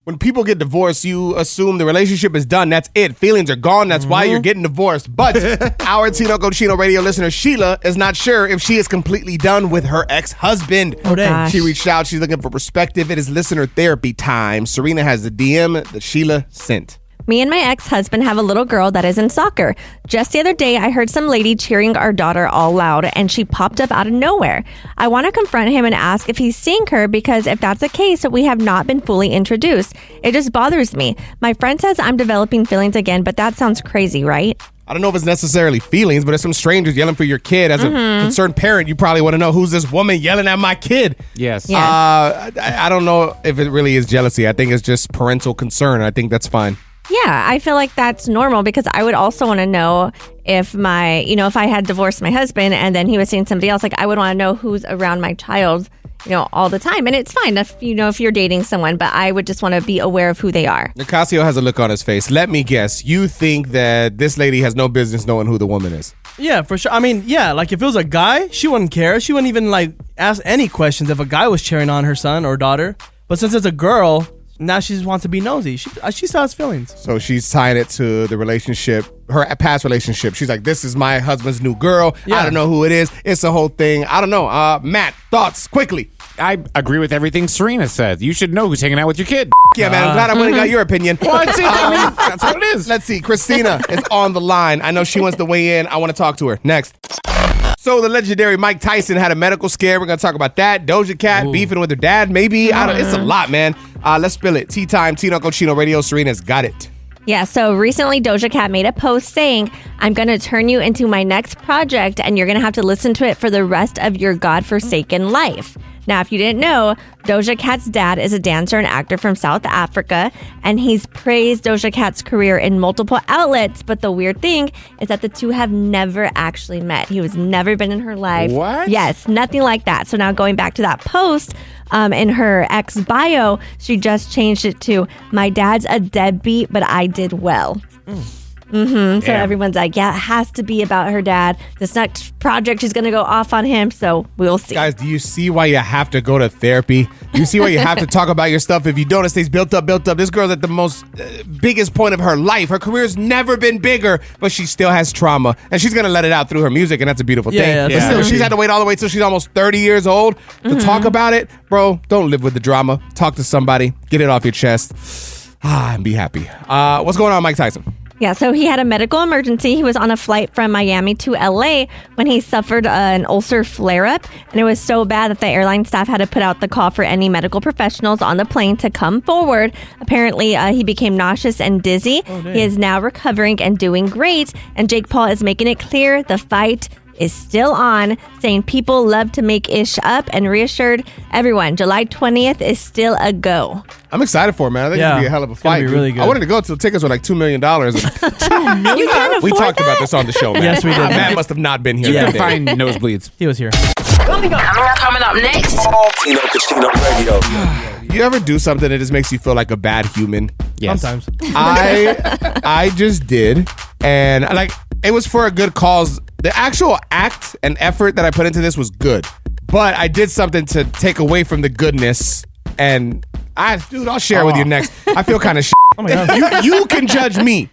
When people get divorced, you assume the relationship is done. That's it. Feelings are gone. That's why you're getting divorced. But our Tino Cochino radio listener, Sheila, is not sure if she is completely done with her ex-husband. Oh, dang. She reached out. She's looking for perspective. It is listener therapy time. Serena has the DM that Sheila sent. Me and my ex-husband have a little girl that is in soccer. Just the other day, I heard some lady cheering our daughter all loud, and she popped up out of nowhere. I want to confront him and ask if he's seeing her, because if that's the case, we have not been fully introduced. It just bothers me. My friend says I'm developing feelings again, but that sounds crazy, right? I don't know if it's necessarily feelings, but if some strangers yelling for your kid, as a concerned parent, you probably want to know, who's this woman yelling at my kid? Yes. I don't know if it really is jealousy. I think it's just parental concern. I think that's fine. Yeah, I feel like that's normal, because I would also want to know if if I had divorced my husband and then he was seeing somebody else, like I would want to know who's around my child, all the time. And it's fine if you're dating someone, but I would just want to be aware of who they are. Nicasio has a look on his face. Let me guess. You think that this lady has no business knowing who the woman is? Yeah, for sure. I mean, yeah, like if it was a guy, she wouldn't care. She wouldn't even ask any questions if a guy was cheering on her son or daughter. But since it's a girl, now she just wants to be nosy. She still has feelings. So she's tying it to the relationship, her past relationship. She's like, this is my husband's new girl. Yeah. I don't know who it is. It's a whole thing. I don't know. Matt, thoughts, quickly. I agree with everything Serena said. You should know who's hanging out with your kid. Yeah, man. I'm glad I went and got your opinion. Well, that's what it is. Let's see. Christina is on the line. I know she wants to weigh in. I want to talk to her. Next. So the legendary Mike Tyson had a medical scare. We're going to talk about that. Doja Cat beefing with her dad, maybe. It's a lot, man. Let's spill it. Tea time, Tino Cochino Radio. Serena's got it. Yeah, so recently Doja Cat made a post saying, I'm going to turn you into my next project, and you're going to have to listen to it for the rest of your godforsaken life. Now, if you didn't know, Doja Cat's dad is a dancer and actor from South Africa, and he's praised Doja Cat's career in multiple outlets. But the weird thing is that the two have never actually met. He was never been in her life. What? Yes, nothing like that. So now going back to that post, in her ex bio, she just changed it to, my dad's a deadbeat, but I did well. So everyone's like, yeah, it has to be about her dad. This next project, she's going to go off on him. So we'll see. Guys, do you see why you have to go to therapy? Do you see why you have to talk about your stuff? If you don't, it stays built up. This girl's at the most biggest point of her life. Her career's never been bigger, but she still has trauma. And she's going to let it out through her music, and that's a beautiful thing. But still, she's had to wait all the way till she's almost 30 years old to talk about it. Bro, don't live with the drama. Talk to somebody. Get it off your chest. And be happy. What's going on, Mike Tyson? Yeah, so he had a medical emergency. He was on a flight from Miami to LA when he suffered an ulcer flare-up, and it was so bad that the airline staff had to put out the call for any medical professionals on the plane to come forward. Apparently, he became nauseous and dizzy. He is now recovering and doing great, and Jake Paul is making it clear the fight is still on, saying people love to make ish up, and reassured everyone July 20th is still a go. I'm excited for it, man. I think it's going to be a hell of a fight. Be really good. I wanted to go till tickets were like $2 million. $2 million? You can't afford We talked that? about this on the show, man. Yes, we did. Matt must have not been here. You that can day. find nosebleeds. He was here. Coming up next. Tino Cochino Radio. You ever do something that just makes you feel like a bad human? Yes. Sometimes. I just did, and it was for a good cause. The actual act and effort that I put into this was good, but I did something to take away from the goodness, and I'll share it with you next. I feel kind of Oh my God. You can judge me.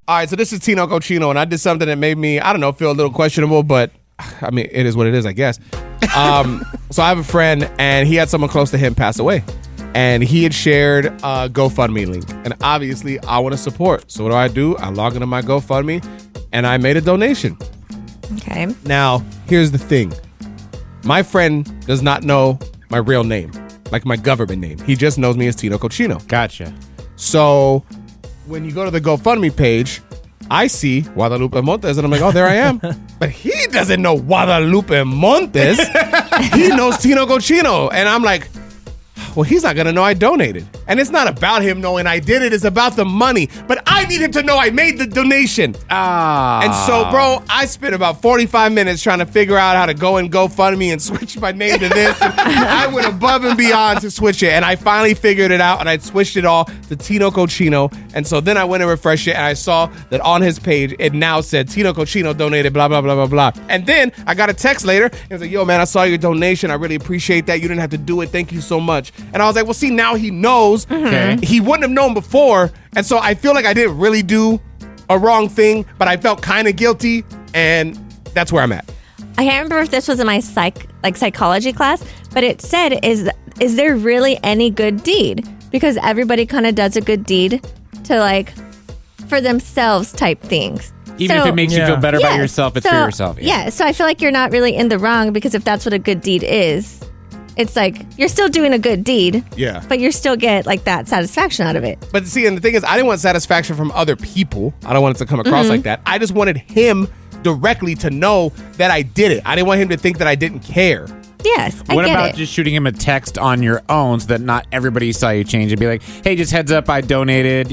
All right, so this is Tino Cochino, and I did something that made me, I don't know, feel a little questionable, but I mean, it is what it is, I guess. So I have a friend, and he had someone close to him pass away. And he had shared a GoFundMe link. And obviously, I want to support. So what do? I log into my GoFundMe, and I made a donation. Okay. Now, here's the thing. My friend does not know my real name, like my government name. He just knows me as Tino Cochino. Gotcha. So when you go to the GoFundMe page, I see Guadalupe Montes, and I'm like, oh, there I am. But he doesn't know Guadalupe Montes. He knows Tino Cochino. And I'm like, well, he's not going to know I donated. And it's not about him knowing I did it. It's about the money. But I need him to know I made the donation. And so, bro, I spent about 45 minutes trying to figure out how to go and GoFundMe and switch my name to this. And I went above and beyond to switch it. And I finally figured it out. And I switched it all to Tino Cochino. And so then I went and refreshed it. And I saw that on his page, it now said Tino Cochino donated, blah, blah, blah, blah, blah. And then I got a text later. And it was like, yo, man, I saw your donation. I really appreciate that. You didn't have to do it. Thank you so much. And I was like, well, see, now he knows knows. Okay. He wouldn't have known before. And so I feel like I didn't really do a wrong thing, but I felt kind of guilty. And that's where I'm at. I can't remember if this was in my psychology class, but it said, is there really any good deed? Because everybody kind of does a good deed to like for themselves type things. Even if it makes you feel better about yourself, it's for yourself. Yeah, so I feel like you're not really in the wrong because if that's what a good deed is, it's like you're still doing a good deed. Yeah. But you still get like that satisfaction out of it. But see, and the thing is, I didn't want satisfaction from other people. I don't want it to come across like that. I just wanted him directly to know that I did it. I didn't want him to think that I didn't care. Yes, I What get about it. just shooting him a text on your own so that not everybody saw you change and be like, hey, just heads up, I donated,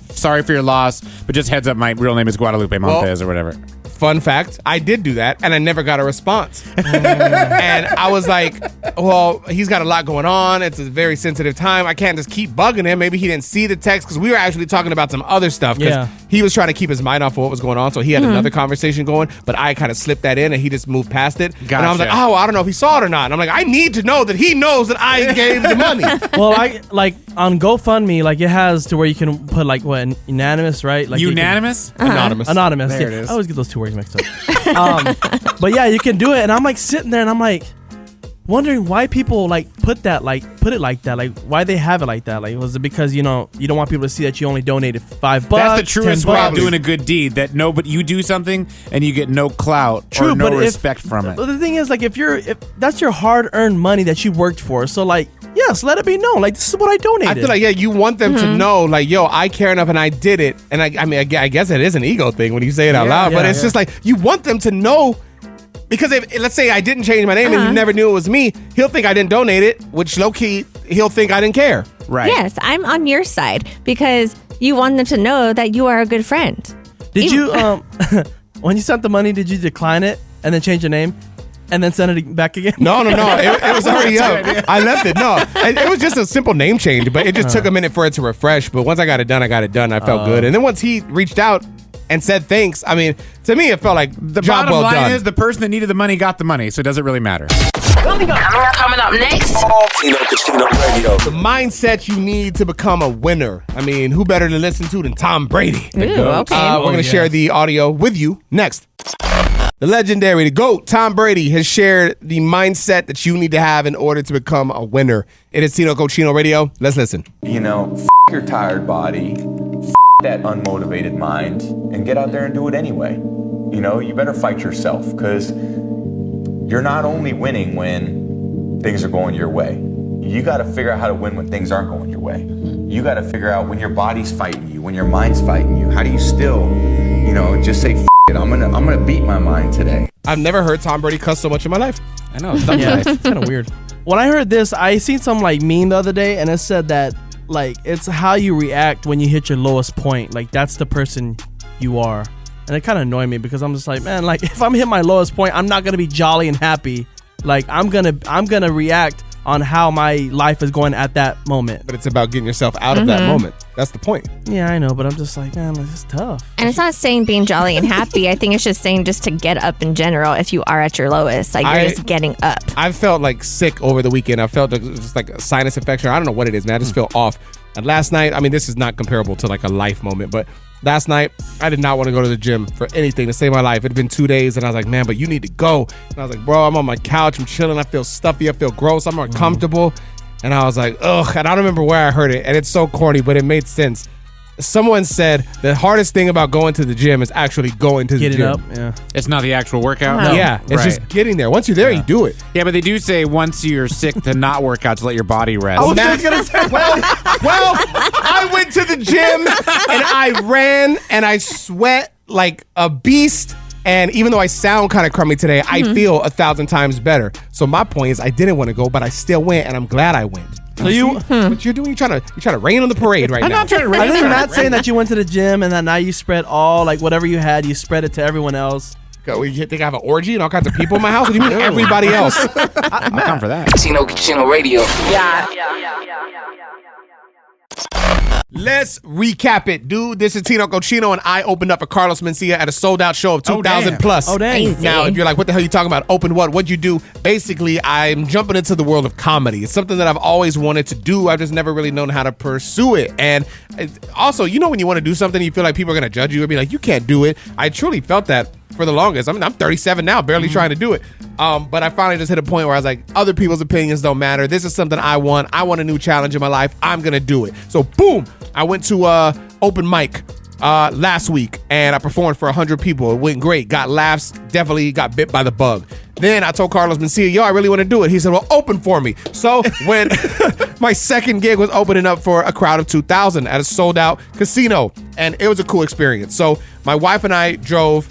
sorry for your loss, but just heads up, my real name is Guadalupe Montes or whatever. Fun fact, I did do that, and I never got a response. And I was like, well, he's got a lot going on. It's a very sensitive time. I can't just keep bugging him. Maybe he didn't see the text, because we were actually talking about some other stuff. Because he was trying to keep his mind off of what was going on, so he had another conversation going, but I kind of slipped that in, and he just moved past it. Gotcha. And I was like, oh, I don't know if he saw it or not. And I'm like, I need to know that he knows that I gave the money. Well, I like on GoFundMe, like it has to where you can put like what unanimous, right? Like Unanimous? Anonymous. Anonymous. There Yeah. it is. I always get those two words mixed up. But yeah, you can do it, and I'm like sitting there, and I'm like wondering why people like put it like that. Like why they have it like that. Like was it because you don't want people to see that you only donated $5? That's the truest way of $10? doing a good deed. That nobody, you do something and you get no clout or no respect from it. But the thing is, like, if that's your hard-earned money that you worked for, so like, yes, let it be known. Like, this is what I donated. I feel like, you want them to know, like, yo, I care enough and I did it. And I mean, I guess it is an ego thing when you say it out loud, but it's just like, you want them to know. Because if, let's say I didn't change my name and you never knew it was me, he'll think I didn't donate it, which low-key, he'll think I didn't care. Right. Yes, I'm on your side because you want them to know that you are a good friend. Did you, when you sent the money, did you decline it and then change your name and then send it back again? No. It was already up. I left it. No, it was just a simple name change, but it just took a minute for it to refresh. But once I got it done, I felt good. And then once he reached out and said thanks, I mean, to me, it felt like The job bottom well line done. is the person that needed the money got the money, so it doesn't really matter. Coming up next. Tino Casino Radio. The mindset you need to become a winner. I mean, who better to listen to than Tom Brady? Ooh, okay. We're going to share the audio with you next. The legendary, the GOAT, Tom Brady, has shared the mindset that you need to have in order to become a winner. It is Tino Cochino Radio. Let's listen. Your tired body, that unmotivated mind, and get out there and do it anyway. You better fight yourself, because you're not only winning when things are going your way. You got to figure out how to win when things aren't going your way. You got to figure out when your body's fighting you, when your mind's fighting you. How do you still, just say, it, I'm gonna beat my mind today. I've never heard Tom Brady cuss so much in my life. I know. It's It's kind of weird. When I heard this, I seen some like meme the other day, and it said that like it's how you react when you hit your lowest point. Like that's the person you are, and it kind of annoyed me because I'm just like, man, like if I'm hitting my lowest point, I'm not gonna be jolly and happy. Like I'm gonna react on how my life is going at that moment. But it's about getting yourself out of that moment. That's the point. Yeah, I know, but I'm just like, man, this is tough. And it's not saying being jolly and happy. I think it's just saying just to get up in general if you are at your lowest. Like you're just getting up. I felt like sick over the weekend. I felt just like a sinus infection. I don't know what it is, man. I just feel off. And last night, I mean, this is not comparable to like a life moment, but last night, I did not want to go to the gym for anything to save my life. It had been 2 days, and I was like, man, but you need to go. And I was like, bro, I'm on my couch. I'm chilling. I feel stuffy. I feel gross. I'm uncomfortable. And I was like, ugh. And I don't remember where I heard it. And it's so corny, but it made sense. Someone said the hardest thing about going to the gym is actually going to the Getting gym. up, yeah. It's not the actual workout. No. Yeah, it's Right. just getting there. Once you're there, you do it. Yeah, but they do say once you're sick to not work out to let your body rest. Well, I went to the gym and I ran and I sweat like a beast. And even though I sound kind of crummy today, I feel 1,000 times better. So my point is, I didn't want to go, but I still went, and I'm glad I went. So you, What you're doing? You're trying to rain on the parade right I'm now. not trying to I raise think Matt's saying that you went to the gym and that now you spread all like whatever you had, you spread it to everyone else. You think I have an orgy and all kinds of people in my house? What do you mean everybody else? I'll come for that. Tino Radio. Yeah. Let's recap it, dude. This is Tino Cochino, and I opened up for Carlos Mencia at a sold-out show of 2,000 plus. Oh, dang. Crazy. Now, if you're like, what the hell are you talking about? Open what? What'd you do? Basically, I'm jumping into the world of comedy. It's something that I've always wanted to do. I've just never really known how to pursue it. And also, you know when you want to do something, you feel like people are going to judge you and be like, you can't do it. I truly felt that for the longest. I mean, I'm 37 now, barely trying to do it. But I finally just hit a point where I was like, other people's opinions don't matter. This is something I want. I want a new challenge in my life. I'm going to do it. So, boom, I went to open mic last week, and I performed for 100 people. It went great. Got laughs. Definitely got bit by the bug. Then I told Carlos Mencia, yo, I really want to do it. He said, well, open for me. So when my second gig was opening up for a crowd of 2,000 at a sold-out casino, and it was a cool experience. So my wife and I drove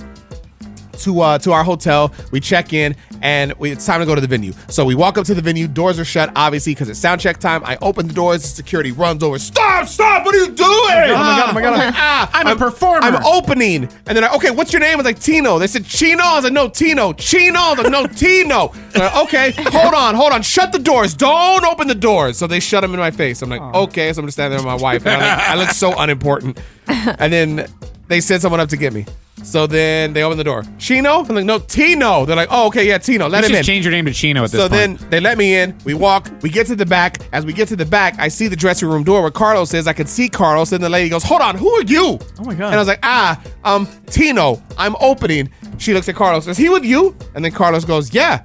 to our hotel. We check in, and it's time to go to the venue. So we walk up to the venue. Doors are shut, obviously, because it's sound check time. I open the doors. Security runs over. Stop! What are you doing? Oh my God. I'm a performer. I'm opening. And then, okay, what's your name? I was like, Tino. They said, Chino? I was like, no, Tino. Chino? I was like, no, Tino. Like, okay, hold on. Shut the doors. Don't open the doors. So they shut them in my face. I'm like, okay. So I'm just standing there with my wife. And I look so unimportant. And then they send someone up to get me. So then they open the door. Chino? I'm like, no, Tino. They're like, oh, okay, yeah, Tino. Let him in. Change your name to Chino at this point. So then they let me in. We walk. We get to the back. As we get to the back, I see the dressing room door where Carlos is. I can see Carlos. And the lady goes, hold on, who are you? Oh, my God. And I was like, Tino, I'm opening. She looks at Carlos. Is he with you? And then Carlos goes, yeah.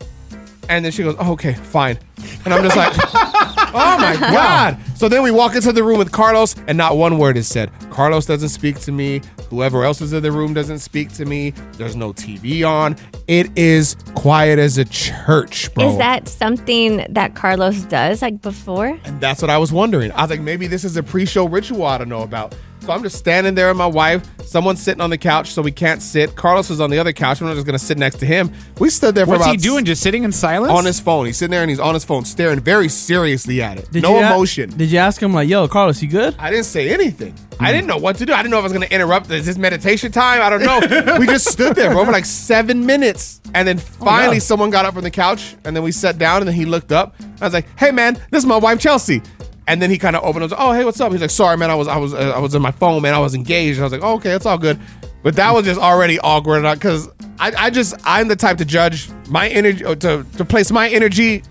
And then she goes, oh, okay, fine. And I'm just like, oh my God. So then we walk into the room with Carlos, and not one word is said. Carlos doesn't speak to me. Whoever else is in the room doesn't speak to me. There's no TV on. It is quiet as a church, bro. Is that something that Carlos does like before? And that's what I was wondering. I was like, maybe this is a pre-show ritual I don't know about. So I'm just standing there with my wife. Someone's sitting on the couch, so we can't sit. Carlos is on the other couch. We're not just going to sit next to him. We stood there for What's about... he doing? Just sitting in silence? On his phone. He's sitting there and he's on his phone staring very seriously at it. Did No you emotion. Did you ask him like, yo, Carlos, you good? I didn't say anything. I didn't know what to do. I didn't know if I was going to interrupt. Is this meditation time? I don't know. We just stood there, bro, for like 7 minutes. And then finally someone got up from the couch, and then we sat down, and then he looked up. I was like, hey, man, this is my wife, Chelsea. And then he kind of opened up. Oh, hey, what's up? He's like, sorry, man. I was on my phone, man. I was engaged. And I was like, oh, okay, it's all good. But that was just already awkward because I'm the type to judge my energy, to place my energy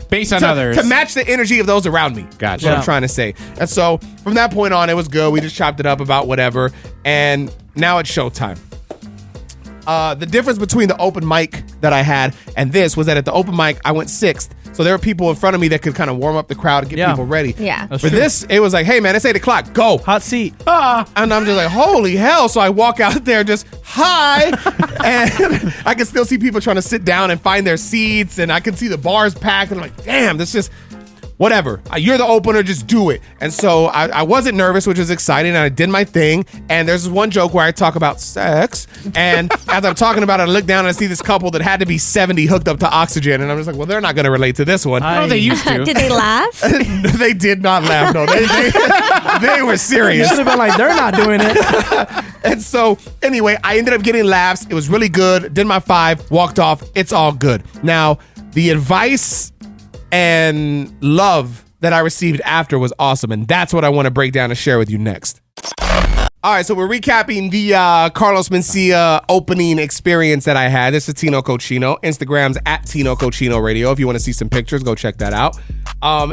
based on others, to match the energy of those around me. Gotcha. That's what I'm trying to say. And so from that point on, it was good. We just chopped it up about whatever. And now it's showtime. The difference between the open mic that I had and this was that at the open mic, I went 6th. So there were people in front of me that could kind of warm up the crowd and get people ready. Yeah. That's For true. this, it was like, hey, man, it's 8 o'clock. Go. Hot seat. And I'm just like, holy hell. So I walk out there just, hi. And I can still see people trying to sit down and find their seats. And I can see the bars packed. And I'm like, damn, this just... whatever. You're the opener, just do it. And so I wasn't nervous, which was exciting, and I did my thing. And there's this one joke where I talk about sex, and as I'm talking about it, I look down and I see this couple that had to be 70 hooked up to oxygen, and I'm just like, well, they're not going to relate to this one. Oh, they used to. Did they laugh? They did not laugh. No, they were You serious. should have been like, they're not doing it. And so, anyway, I ended up getting laughs. It was really good. Did my 5, walked off. It's all good. Now, the advice and love that I received after was awesome. And that's what I want to break down and share with you next. All right, so we're recapping the Carlos Mencia opening experience that I had. This is Tino Cochino. Instagram's at Tino Cochino Radio. If you want to see some pictures, go check that out.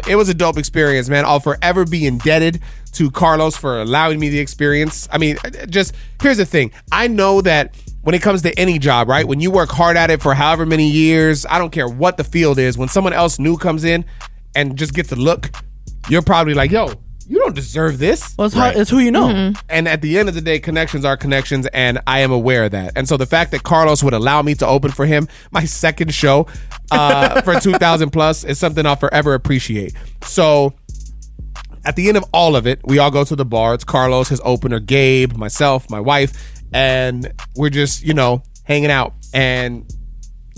It was a dope experience, man. I'll forever be indebted to Carlos for allowing me the experience. I mean, just here's the thing. I know that when it comes to any job, right? When you work hard at it for however many years, I don't care what the field is, when someone else new comes in and just gets a look, you're probably like, yo, you don't deserve this. Well, it's who you know. Mm-hmm. And at the end of the day, connections are connections, and I am aware of that. And so the fact that Carlos would allow me to open for him, my second show for 2,000 plus, is something I'll forever appreciate. So at the end of all of it, we all go to the bar. It's Carlos, his opener, Gabe, myself, my wife, and we're just, hanging out and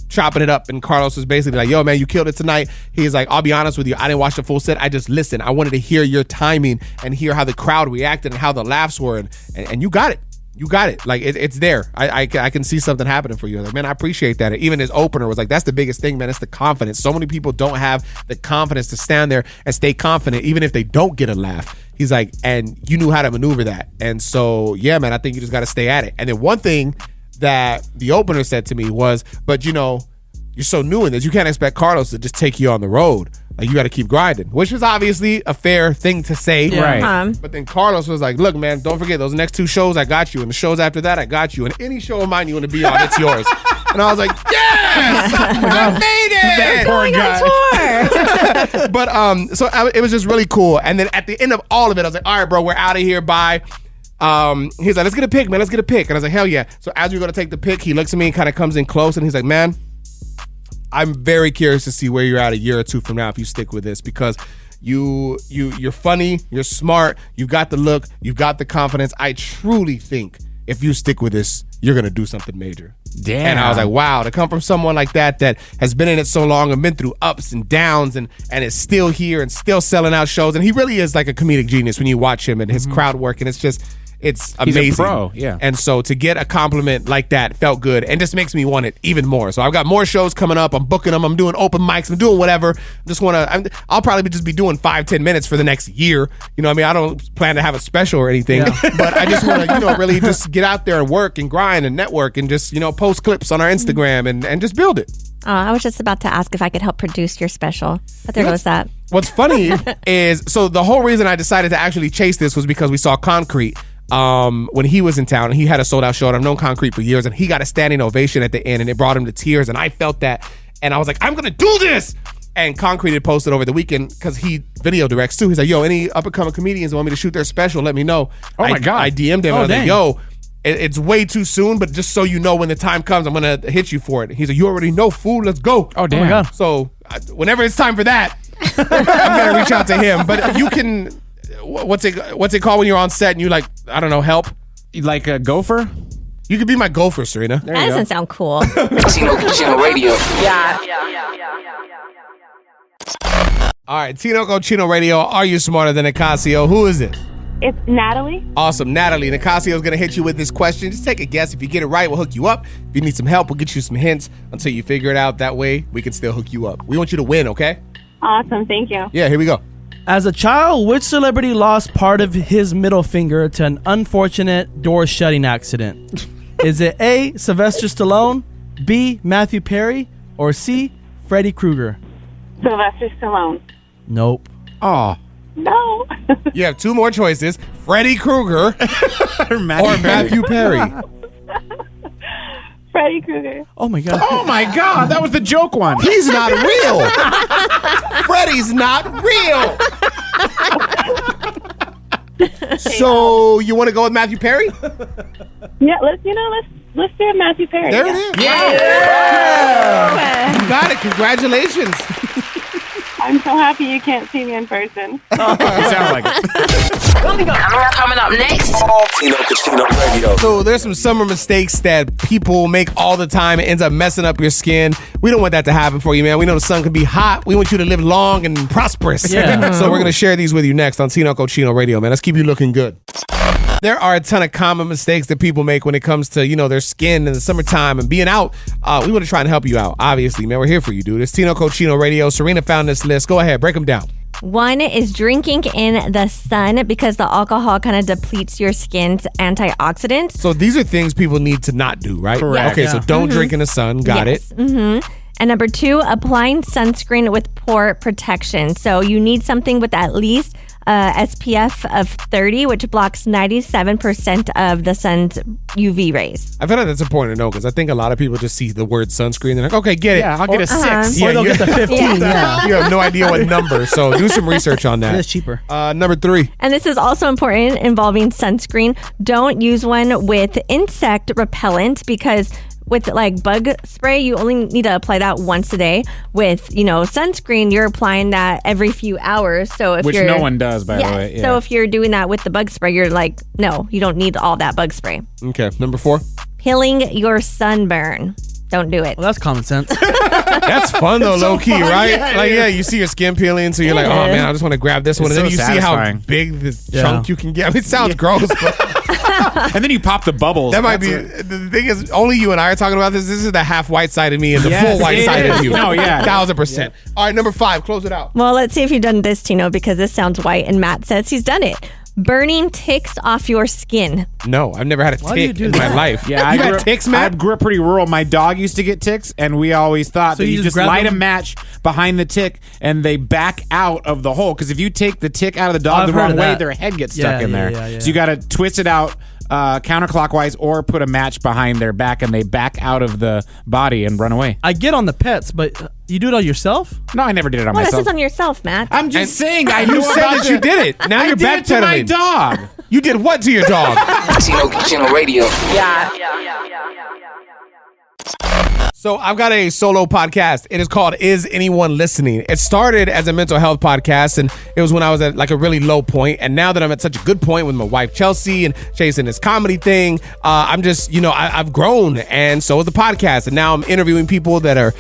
chopping it up. And Carlos was basically like, yo, man, you killed it tonight. He's like, I'll be honest with you, I didn't watch the full set. I just listened. I wanted to hear your timing and hear how the crowd reacted and how the laughs were. And you got it. You got it. Like, it's there. I can see something happening for you. Like, man, I appreciate that. And even his opener was like, that's the biggest thing, man. It's the confidence. So many people don't have the confidence to stand there and stay confident, even if they don't get a laugh. He's like, and you knew how to maneuver that. And so, yeah, man, I think you just got to stay at it. And then one thing that the opener said to me was, but you know, you're so new in this, you can't expect Carlos to just take you on the road. Like, you got to keep grinding, which is obviously a fair thing to say. Yeah. Right. But then Carlos was like, look, man, don't forget those next 2 shows, I got you. And the shows after that, I got you. And any show of mine you want to be on, it's yours. And I was like, yes, I made it. Going on tour. But so it was just really cool. And then at the end of all of it, I was like, all right, bro, we're out of here. Bye. He's like, let's get a pic, man. Let's get a pic. And I was like, hell yeah. So as we go to take the pic, he looks at me and kind of comes in close. And he's like, man, I'm very curious to see where you're at a year or 2 from now if you stick with this, because you're funny, you're smart, you've got the look, you've got the confidence. I truly think if you stick with this, you're gonna do something major. Damn. And I was like, wow, to come from someone like that has been in it so long and been through ups and downs and is still here and still selling out shows. And he really is like a comedic genius when you watch him and his crowd work, and it's amazing. He's a pro, yeah. And so to get a compliment like that felt good and just makes me want it even more. So I've got more shows coming up. I'm booking them. I'm doing open mics. I'm doing whatever. I'll probably just be doing 5-10 minutes for the next year. You know what I mean? I don't plan to have a special or anything, but I just want to, really just get out there and work and grind and network and just, post clips on our Instagram and just build it. I was just about to ask if I could help produce your special, but there goes that. What's funny is, so the whole reason I decided to actually chase this was because we saw Concrete when he was in town, and he had a sold out show, and I've known Concrete for years, and he got a standing ovation at the end, and it brought him to tears, and I felt that, and I was like, I'm gonna do this. And Concrete had posted over the weekend, because he video directs too. He's like, yo, any up and coming comedians that want me to shoot their special, let me know. Oh my God. I DM'd him, and I was like, yo, it's way too soon, but just so you know, when the time comes, I'm gonna hit you for it. He's like, you already know, fool, let's go. Oh damn. Oh my God. So whenever it's time for that, I'm gonna reach out to him. But you can, what's it called when you're on set and you like, I don't know, help? Like a gopher? You could be my gopher, Serena. That doesn't sound cool. Tino Radio. Yeah. All right, Tino Cochino Radio. Are you smarter than Nicasio? Who is it? It's Natalie. Awesome, Natalie. Nicasio's gonna hit you with this question. Just take a guess. If you get it right, we'll hook you up. If you need some help, we'll get you some hints until you figure it out. That way, we can still hook you up. We want you to win, okay? Awesome, thank you. Yeah, here we go. As a child, which celebrity lost part of his middle finger to an unfortunate door shutting accident? Is it A, Sylvester Stallone, B, Matthew Perry, or C, Freddy Krueger? Sylvester Stallone. Nope. Oh. No. You have 2 more choices: Freddy Krueger or Matthew Perry. Freddy Krueger. Oh my God. Oh my God, that was the joke one. He's not real. Freddy's not real. So you want to go with Matthew Perry? Yeah, let's do Matthew Perry. There it is. Yeah. You got it. Congratulations. I'm so happy you can't see me in person. You sound like it. Coming up next. Tino Cochino Radio. So there's some summer mistakes that people make all the time. It ends up messing up your skin. We don't want that to happen for you, man. We know the sun can be hot. We want you to live long and prosperous. Yeah. So we're going to share these with you next on Tino Cochino Radio, man. Let's keep you looking good. There are a ton of common mistakes that people make when it comes to, their skin in the summertime and being out. We want to try and help you out. Obviously, man, we're here for you, dude. It's Tino Cochino Radio. Serena found this list. Go ahead, break them down. 1 is drinking in the sun, because the alcohol kind of depletes your skin's antioxidants. So these are things people need to not do, right? Correct. Okay, so don't drink in the sun. Got it. Mm-hmm. And number 2, applying sunscreen with pore protection. So you need something with at least SPF of 30, which blocks 97% of the sun's UV rays. I feel like that's important to know, because I think a lot of people just see the word sunscreen and they're like, okay, get it. Yeah, I'll get a 6. Or they'll get the 15. Yeah. You have no idea what number, so do some research on that. It is cheaper. Number 3. And this is also important involving sunscreen. Don't use one with insect repellent, because with like bug spray, you only need to apply that once a day. With, sunscreen, you're applying that every few hours. So if Which no one does, by the way. Yeah. So if you're doing that with the bug spray, you're like, no, you don't need all that bug spray. Okay, number 4. Peeling your sunburn. Don't do it. Well, that's common sense. That's fun though, low key, right? Yeah, you see your skin peeling, so you're like, oh man, I just want to grab this one, and then you see how big this chunk you can get. I mean, it sounds gross, but and then you pop the bubbles. That might be the thing. Is only you and I are talking about this. This is the half white side of me and the full white side of you. No, 1000%. All right, number 5, close it out. Well, let's see if you've done this, Tino, because this sounds white, and Matt says he's done it. Burning ticks off your skin. No, I've never had a tick in my life. Yeah, you got ticks, man? I grew up pretty rural. My dog used to get ticks, and we always thought that you just light a match behind the tick, and they back out of the hole. Because if you take the tick out of the dog the wrong way, their head gets stuck in there. So you got to twist it out counterclockwise or put a match behind their back, and they back out of the body and run away. I get on the pets, but you do it on yourself? No, I never did it on myself. myself. This is on yourself, Matt. I'm just saying. I you said that you did it. Now you're backpedaling. To my dog. You did what to your dog? Chino Radio. Yeah. So I've got a solo podcast. It is called Is Anyone Listening? It started as a mental health podcast, and it was when I was at like a really low point. And now that I'm at such a good point with my wife, Chelsea, and chasing this comedy thing, I'm just, I've grown, and so is the podcast. And now I'm interviewing people that are,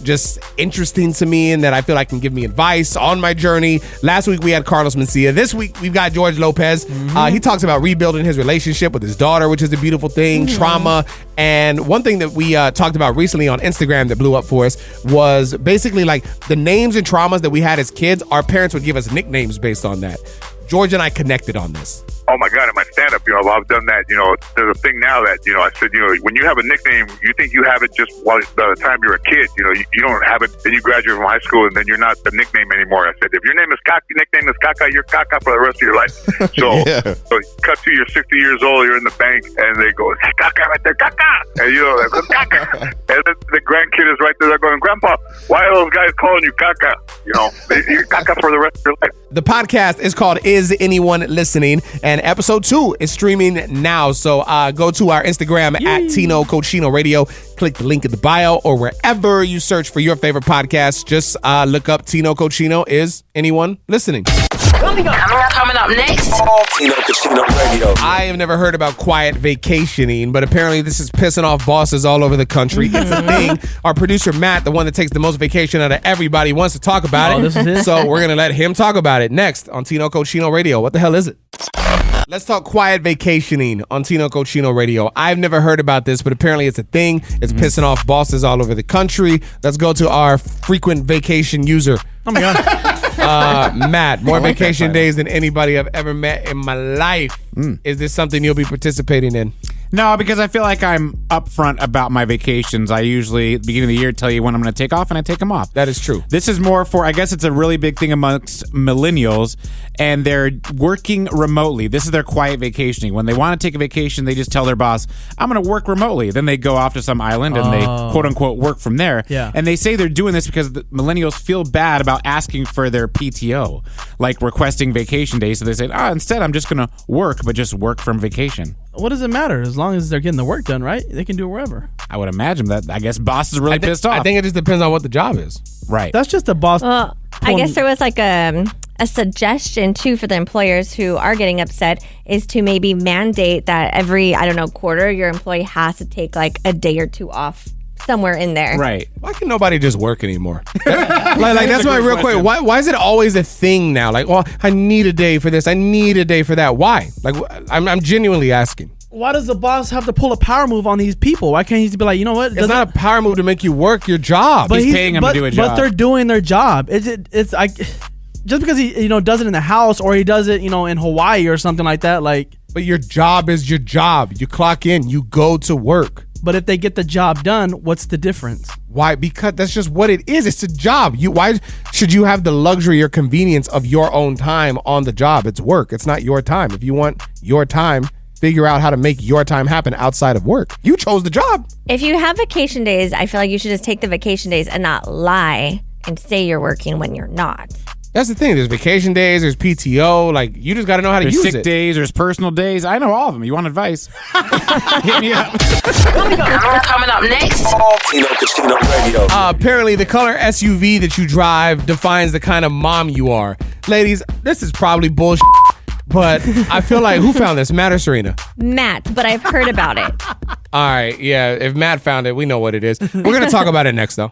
just interesting to me and that I feel like can give me advice on my journey. Last week we had Carlos Mencia. This week we've got George Lopez. He talks about rebuilding his relationship with his daughter, which is a beautiful thing, trauma. And one thing that we talked about recently on Instagram that blew up for us was basically like the names and traumas that we had as kids. Our parents would give us nicknames based on that. George and I connected on this. Oh my God, in my stand-up, I've done that. There's a thing now that, I said, when you have a nickname, you think you have it just by the time you're a kid. You don't have it, then you graduate from high school, and then you're not the nickname anymore. I said, if your nickname is Kaka, you're Kaka for the rest of your life. So cut to you're 60 years old, you're in the bank, and they go, hey, Kaka right there, Kaka. And that's Kaka. And then the grandkid is right there, they're going, Grandpa, why are those guys calling you Kaka? You're Kaka for the rest of your life. The podcast is called Is Anyone Listening? And episode 2 is streaming now. So go to our Instagram at Tino Cochino Radio. Click the link in the bio or wherever you search for your favorite podcast. Just look up Tino Cochino. Is Anyone Listening? Coming up next. Tino Cochino Radio. I have never heard about quiet vacationing, but apparently this is pissing off bosses all over the country. It's a thing. Our producer, Matt, the one that takes the most vacation out of everybody, wants to talk about it. This is it? So we're going to let him talk about it next on Tino Cochino Radio. What the hell is it? Let's talk quiet vacationing on Tino Cochino Radio. I've never heard about this, but apparently it's a thing. It's pissing off bosses all over the country. Let's go to our frequent vacation user. Oh my God. Matt, more vacation days than anybody I've ever met in my life. Is this something you'll be participating in? No, because I feel like I'm upfront about my vacations. I usually, at the beginning of the year, tell you when I'm going to take off, and I take them off. That is true. This is more for, I guess it's a really big thing amongst millennials, and they're working remotely. This is their quiet vacationing. When they want to take a vacation, they just tell their boss, I'm going to work remotely. Then they go off to some island, and they, quote-unquote, work from there. Yeah. And they say they're doing this because the millennials feel bad about asking for their PTO, like requesting vacation days. So they say, instead, I'm just going to work, but just work from vacation. What does it matter? As long as they're getting the work done, right? They can do it wherever. I would imagine that. I guess bosses are really pissed off. I think it just depends on what the job is. Right. That's just a boss. Well, I guess there was like a suggestion too for the employers who are getting upset is to maybe mandate that every, quarter, your employee has to take like a day or two off somewhere in there. Right. Why can nobody just work anymore? like that's my real question. Why is it always a thing now? Like, well, I need a day for this. I need a day for that. Why? Like, I'm genuinely asking. Why does the boss have to pull a power move on these people? Why can't he just be like, you know what? It's not a power move to make you work your job. But he's paying them to do a job. But they're doing their job. It's like just because he does it in the house or he does it in Hawaii or something like that. Like, but your job is your job. You clock in. You go to work. But if they get the job done, what's the difference? Why? Because that's just what it is. It's a job. Why should you have the luxury or convenience of your own time on the job? It's work. It's not your time. If you want your time, figure out how to make your time happen outside of work. You chose the job. If you have vacation days, I feel like you should just take the vacation days and not lie and say you're working when you're not. That's the thing. There's vacation days. There's PTO. Like, you just got to know how to use it. There's sick days. There's personal days. I know all of them. You want advice? Hit me up. Coming up next. Tino Cochino Radio. Apparently, the color SUV that you drive defines the kind of mom you are. Ladies, this is probably bullshit. but I feel like who found this, Matt or Serena? Matt, but I've heard about it. All right, yeah. If Matt found it, we know what it is. We're gonna talk about it next, though.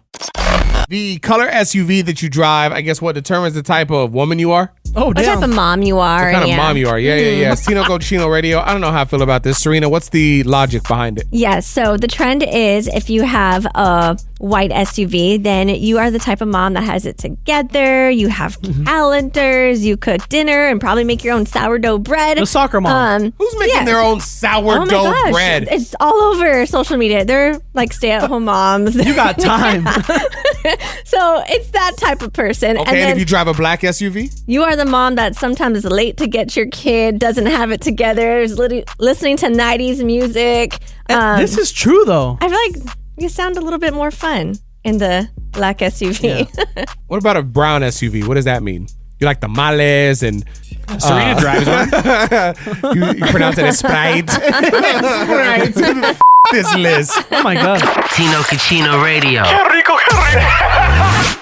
The color SUV that you drive, I guess, what determines the type of woman you are? Oh, What damn. type of mom you are. What kind of mom you are? Yeah. It's Tino Cochino Radio. I don't know how I feel about this. Serena, what's the logic behind it? Yes, so the trend is if you have a white SUV, then you are the type of mom that has it together. You have calendars, you cook dinner, and probably make your own sourdough bread. The soccer mom. Who's making their own sourdough bread? It's all over social media. They're like stay-at-home moms. You got time. So it's that type of person. Okay, and then if you drive a black SUV? you are the mom that sometimes is late to get your kid, doesn't have it together, is listening to 90s music. This is true, though. I feel like you sound a little bit more fun in the black SUV. Yeah. What about a brown SUV? What does that mean? You like the males and Serena drives one. you pronounce it as Sprite. Sprite. This list. Oh my God. Tino Cochino Radio. Qué rico, qué rico.